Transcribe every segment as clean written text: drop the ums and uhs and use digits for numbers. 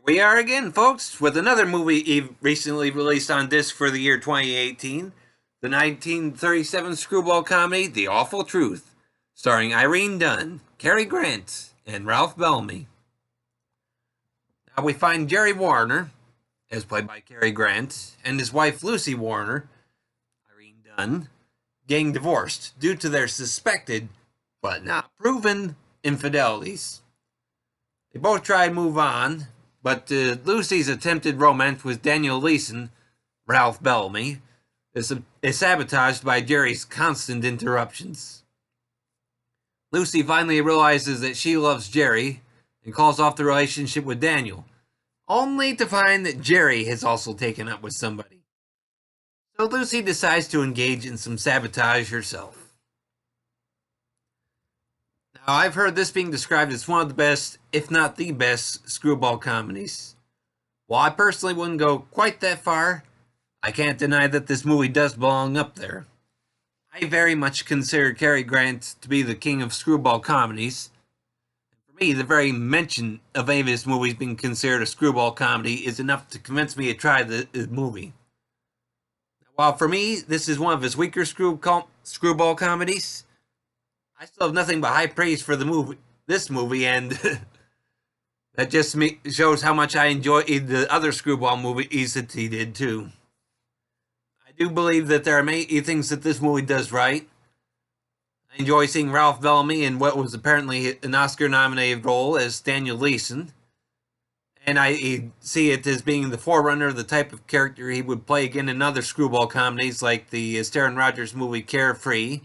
We are again, folks, with another movie recently released on disc for the year 2018, the 1937 screwball comedy, The Awful Truth, starring Irene Dunne, Cary Grant, and Ralph Bellamy. Now we find Jerry Warner, as played by Cary Grant, and his wife Lucy Warner, Irene Dunne, getting divorced due to their suspected, but not proven, infidelities. They both try to move on, but Lucy's attempted romance with Daniel Leeson, Ralph Bellamy, is sabotaged by Jerry's constant interruptions. Lucy finally realizes that she loves Jerry and calls off the relationship with Daniel, only to find that Jerry has also taken up with somebody. So Lucy decides to engage in some sabotage herself. Now, I've heard this being described as one of the best, if not the best, screwball comedies. While I personally wouldn't go quite that far, I can't deny that this movie does belong up there. I very much consider Cary Grant to be the king of screwball comedies. For me, the very mention of any of his movies being considered a screwball comedy is enough to convince me to try the movie. While for me, this is one of his weaker screwball comedies, I still have nothing but high praise for this movie, and that just shows how much I enjoy the other screwball movies that he did too. I do believe that there are many things that this movie does right. I enjoy seeing Ralph Bellamy in what was apparently an Oscar-nominated role as Daniel Leeson, and I see it as being the forerunner of the type of character he would play again in other screwball comedies like the Aaron Rodgers movie Carefree,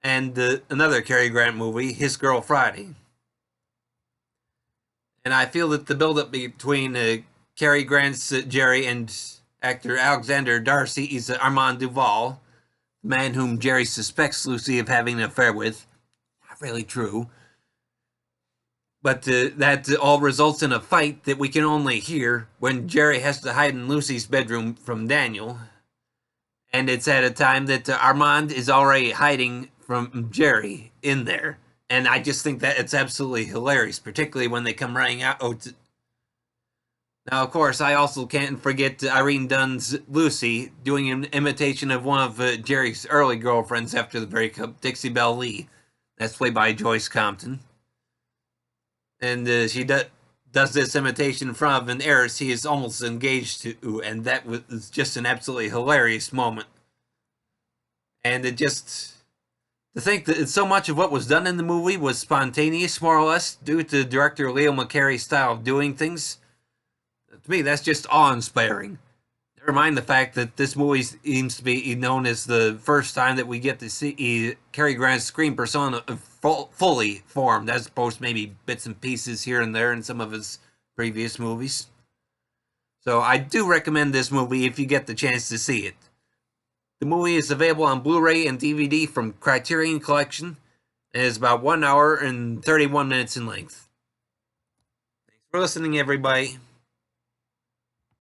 and another Cary Grant movie, His Girl Friday. And I feel that the build-up between Cary Grant's Jerry and actor Alexander Darcy is Armand Duval, the man whom Jerry suspects Lucy of having an affair with. Not really true. But that all results in a fight that we can only hear when Jerry has to hide in Lucy's bedroom from Daniel. And it's at a time that Armand is already hiding from Jerry in there. And I just think that it's absolutely hilarious, particularly when they come running out. Now, of course, I also can't forget Irene Dunne's Lucy doing an imitation of one of Jerry's early girlfriends after the breakup, Dixie Belle Lee. That's played by Joyce Compton. And she does this imitation in front of an heiress he is almost engaged to, and that was just an absolutely hilarious moment. And it just, to think that so much of what was done in the movie was spontaneous, more or less, due to director Leo McCarey's style of doing things, to me, that's just awe-inspiring. Never mind the fact that this movie seems to be known as the first time that we get to see Cary Grant's screen persona fully formed, as opposed to maybe bits and pieces here and there in some of his previous movies. So I do recommend this movie if you get the chance to see it. The movie is available on Blu-ray and DVD from Criterion Collection, and is about 1 hour and 31 minutes in length. Thanks for listening, everybody.